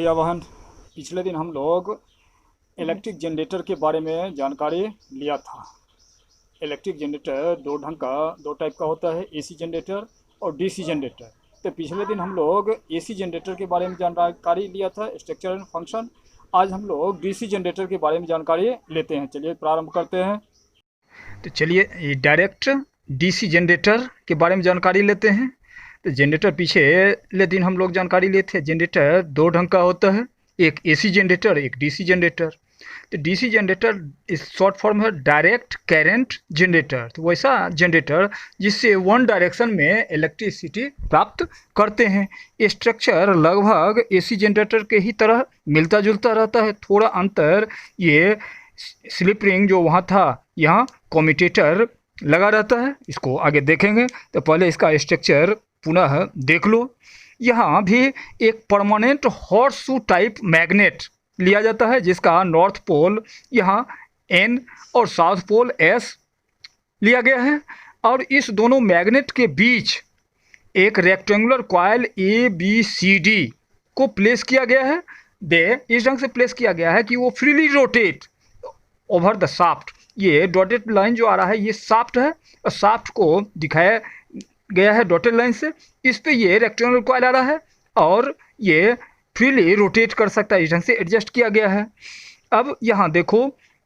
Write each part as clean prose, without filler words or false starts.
भैया बहन, पिछले दिन हम लोग इलेक्ट्रिक जनरेटर के बारे में जानकारी लिया था। इलेक्ट्रिक जनरेटर दो टाइप का होता है, एसी जनरेटर और डीसी जनरेटर। तो पिछले दिन हम लोग एसी जनरेटर के बारे में जानकारी लिया था, स्ट्रक्चर एंड फंक्शन। आज हम लोग डीसी जनरेटर के बारे में जानकारी लेते हैं। चलिए प्रारंभ करते हैं। तो चलिए डायरेक्ट डीसी जनरेटर के बारे में जानकारी लेते हैं। तो जनरेटर पिछले दिन हम लोग जानकारी लिए थे। जनरेटर दो ढंग का होता है, एक एसी जनरेटर, एक डीसी जनरेटर। तो डीसी जनरेटर इस शॉर्ट फॉर्म है डायरेक्ट करंट जनरेटर। तो वैसा जनरेटर जिससे वन डायरेक्शन में इलेक्ट्रिसिटी प्राप्त करते हैं। ये स्ट्रक्चर लगभग एसी जनरेटर के ही तरह मिलता जुलता रहता है। थोड़ा अंतर ये स्लिप रिंग जो वहाँ था, यहाँ कम्यूटेटर लगा रहता है। इसको आगे देखेंगे। तो पहले इसका स्ट्रक्चर पुनः देख लो। यहाँ भी एक परमानेंट हॉर्स टाइप मैग्नेट लिया जाता है, जिसका नॉर्थ पोल यहाँ N और साउथ पोल S लिया गया है। और इस दोनों मैग्नेट के बीच एक रेक्टेंगुलर कॉइल ABCD को प्लेस किया गया है। इस ढंग से प्लेस किया गया है कि वो freely rotate over the shaft. ये डॉटेड लाइन जो आ रहा है ये शाफ्ट है, और शाफ्ट को दिखाया गया है डॉटेड लाइन से। इस पे ये रेक्टेंगुलर कॉइल आ रहा है और ये फ्रीली रोटेट कर सकता है। इस ढंग से एडजस्ट किया गया है। अब यहाँ देखो,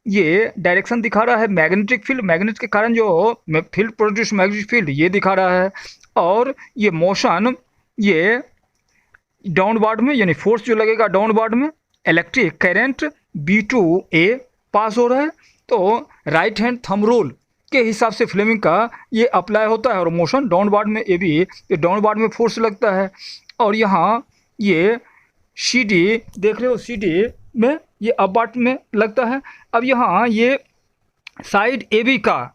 ये डायरेक्शन दिखा रहा है मैग्नेटिक फील्ड। मैग्नेट के कारण जो फील्ड प्रोड्यूस मैग्नेटिक फील्ड ये दिखा रहा है। और ये मोशन ये डाउनवर्ड में, यानी फोर्स जो लगेगा डाउनवर्ड में, इलेक्ट्रिक करंट B2A पास हो रहा है। तो राइट हैंड थंब रूल के हिसाब से फ्लेमिंग का ये अप्लाई होता है। और मोशन डाउनवर्ड में ये भी, ये डाउनवर्ड में फोर्स लगता है। और यहाँ ये CD देख रहे हो, CD में ये अपवर्ड में लगता है। अब यहाँ ये साइड AB का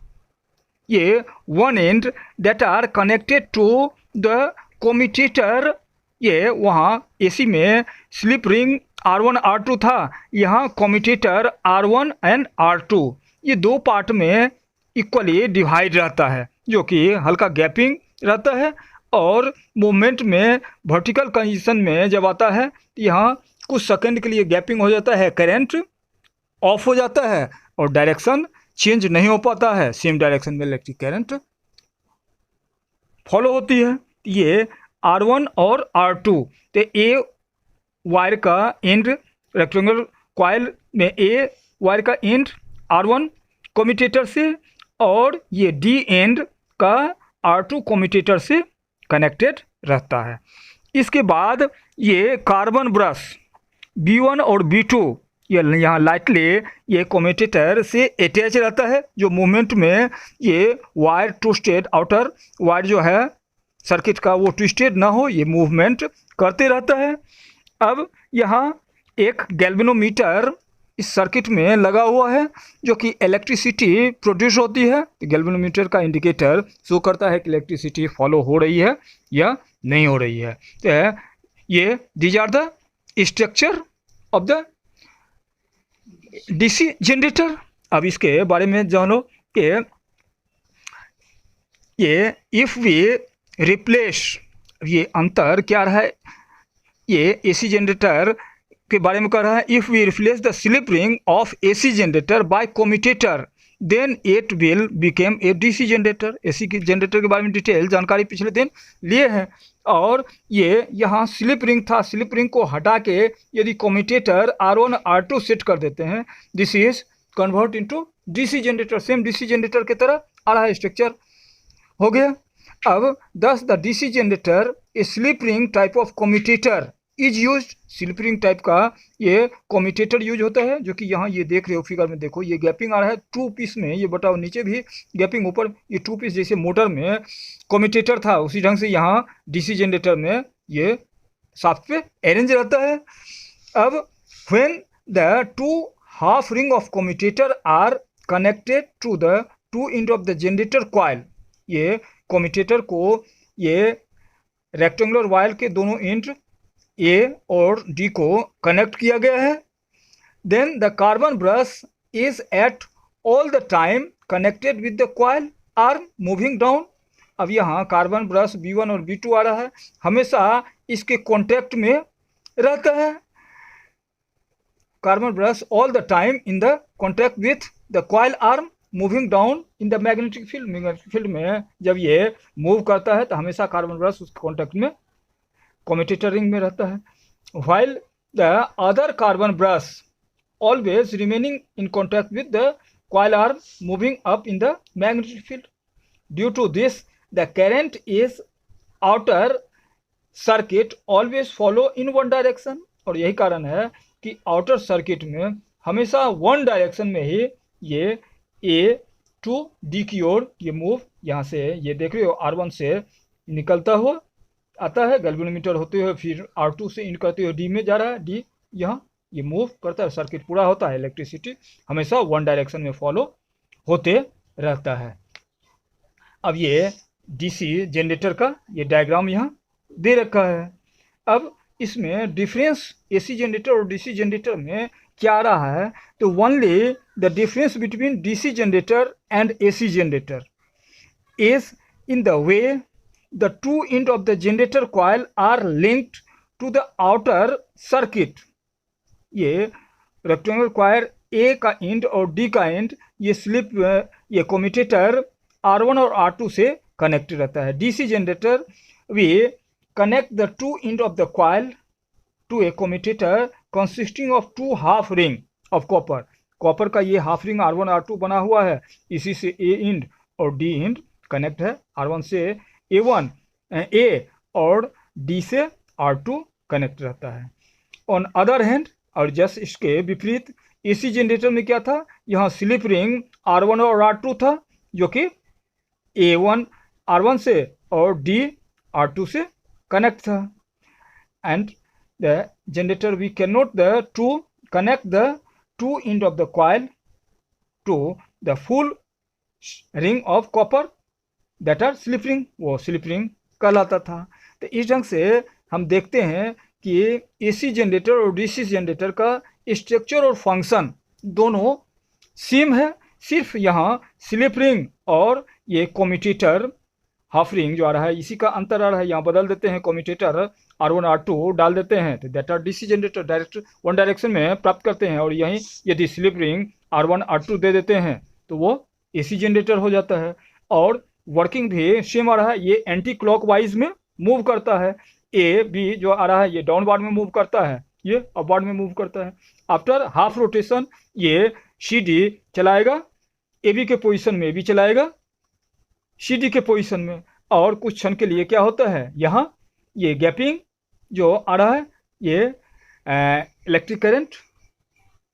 ये one end that are connected to the commutator, ये वहाँ AC में स्लिप रिंग R1 R2 था, यहाँ कम्यूटेटर R1 एंड R2, ये दो पार्ट में इक्वली डिवाइड रहता है, जो कि हल्का गैपिंग रहता है। और मूवमेंट में वर्टिकल कंडीशन में जब आता है, यहाँ कुछ सेकंड के लिए गैपिंग हो जाता है, करंट ऑफ हो जाता है और डायरेक्शन चेंज नहीं हो पाता है। सेम डायरेक्शन में इलेक्ट्रिक करंट फॉलो होती है। ये R1 और R2, तो ए वायर का एंड रेक्टेंगुलर कॉइल में ए वायर का एंड R1 कम्यूटेटर से, और ये D एंड का R2 कम्यूटेटर से कनेक्टेड रहता है। इसके बाद ये कार्बन ब्रश B1 और B2 ये यहाँ लाइटली ये कम्यूटेटर से अटैच रहता है, जो मूवमेंट में ये वायर ट्विस्टेड, आउटर वायर जो है सर्किट का वो ट्विस्टेड ना हो, ये मूवमेंट करते रहता है। अब यहाँ एक गैल्वेनोमीटर इस सर्किट में लगा हुआ है, जो कि इलेक्ट्रिसिटी प्रोड्यूस होती है। तो गैल्वेनोमीटर का इंडिकेटर शो करता है कि इलेक्ट्रिसिटी फॉलो हो रही है या नहीं हो रही है। तो ये these are the structure of the DC generator. अब इसके बारे में जानो कि ये इफ़ वी रिप्लेस, ये अंतर क्या रहा है, ये एसी जनरेटर के बारे में कह रहा है। If we replace the slip ring of AC generator by commutator then it will became a DC generator. AC के जनरेटर के बारे में डिटेल जानकारी पिछले दिन लिए हैं। और ये यहाँ स्लिप रिंग था, स्लिप रिंग को हटा के यदि कम्यूटेटर R1 R2 सेट कर देते हैं, this is convert into DC generator. Same DC generator की तरह आ रहा है, स्ट्रक्चर हो गया। अब दस the DC generator A slip ring type of commutator is use. Slip ring type का ये कम्यूटेटर यूज होता है, जो कि यहाँ ये देख रहे हो फिगर में, देखो ये गैपिंग आ रहा है टू पीस में, ये बताओ नीचे भी गैपिंग, ऊपर ये टू पीस, जैसे मोटर में कम्यूटेटर था उसी ढंग से यहाँ डीसी जनरेटर में ये शाफ्ट पे अरेंज रहता है। अब when the two half ring of commutator are connected to the two end of the generator coil, ये कम्यूटेटर को ये रेक्टेंगुलर वायर के दोनों एंड A और D को कनेक्ट किया गया है। Then the carbon brush is at all the time connected with the coil are moving down. अब यहाँ कार्बन ब्रश B1 और B2 आ रहा है, हमेशा इसके कॉन्टेक्ट में रहता है। carbon brush all the time in the contact with the coil arm moving down in the magnetic field. Magnetic field में जब ये मूव करता है तो हमेशा कार्बन ब्रश उस कॉन्टैक्ट में कम्यूटेटर रिंग में रहता है, while the other carbon brush always remaining in contact with the coil arm moving up in the magnetic field. Due to this, the current is outer circuit always follow in one direction. और यही कारण है कि outer circuit में हमेशा one direction में ही ये ए to D की ओर ये मूव, यहाँ से ये देख रहे हो R1 से निकलता हुआ आता है गैल्वेनोमीटर होते हुए, फिर R2 से इन करते हुए डी में जा रहा है, डी यहाँ ये मूव करता है, सर्किट पूरा होता है। इलेक्ट्रिसिटी हमेशा वन डायरेक्शन में फॉलो होते रहता है। अब ये डीसी जनरेटर का ये डायग्राम यहाँ दे रखा है। अब इसमें डिफरेंस एसी जनरेटर और डीसी जनरेटर में क्या आ रहा है, तो only the difference between DC generator and AC generator is in the way the two end of the generator coil are linked to the outer circuit. ये rectangular coil A का end और D का and ये slip ये commutator R1 और R2 से connect रहता है। DC generator we connect the two end of the coil to a commutator consisting of two half ring of copper. Copper का ये हाफ रिंग R1 R2 बना हुआ है, इसी से A एंड और D एंड कनेक्ट है। R1 से A1 A और D से R2 कनेक्ट रहता है। ऑन अदर हैंड, और जस्ट इसके विपरीत एसी जनरेटर में क्या था, यहाँ स्लिप रिंग R1 और R2 था जो कि A1 R1 से और D R2 से कनेक्ट था। And the generator we can note the two connect the two end of the coil to the full ring of copper that are slip ring, वो slip ring कहलाता था। तो इस ढंग से हम देखते हैं कि एसी जनरेटर और डीसी जनरेटर का स्ट्रक्चर और फंक्शन दोनों सेम है, सिर्फ यहाँ स्लिप रिंग और ये कम्यूटेटर हाफ रिंग जो आ रहा है इसी का अंतर आ रहा है। यहाँ बदल देते हैं, कम्यूटेटर R1 R2 डाल देते हैं तो that are DC generator direct one direction में प्राप्त करते हैं, और यहीं यदि स्लिप रिंग R1 R2 दे देते हैं तो वो एसी जनरेटर हो जाता है। और वर्किंग भी सेम आ रहा है, ये एंटी क्लॉकवाइज में मूव करता है, ए बी जो आ रहा है ये डाउनवर्ड में मूव करता है, ये अपवर्ड में मूव करता है। आफ्टर हाफ रोटेशन ये सी डी चलाएगा, ए बी के पोजिशन में भी चलाएगा, सी डी के पोजीशन में, और कुछ क्षण के लिए क्या होता है यहाँ ये गैपिंग जो आ रहा है ये इलेक्ट्रिक करंट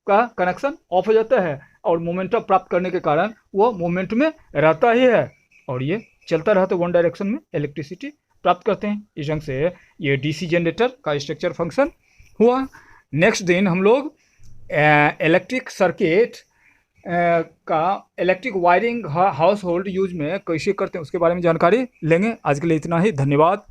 का कनेक्शन ऑफ हो जाता है और मोमेंटम प्राप्त करने के कारण वो मोमेंट में रहता ही है और ये चलता रहता है, वन डायरेक्शन में इलेक्ट्रिसिटी प्राप्त करते हैं। इस ढंग से ये डीसी जनरेटर का स्ट्रक्चर फंक्शन हुआ। नेक्स्ट दिन हम लोग इलेक्ट्रिक सर्किट का electric wiring house hold use में कैसे करते हैं उसके बारे में जानकारी लेंगे। आज के लिए इतना ही, धन्यवाद।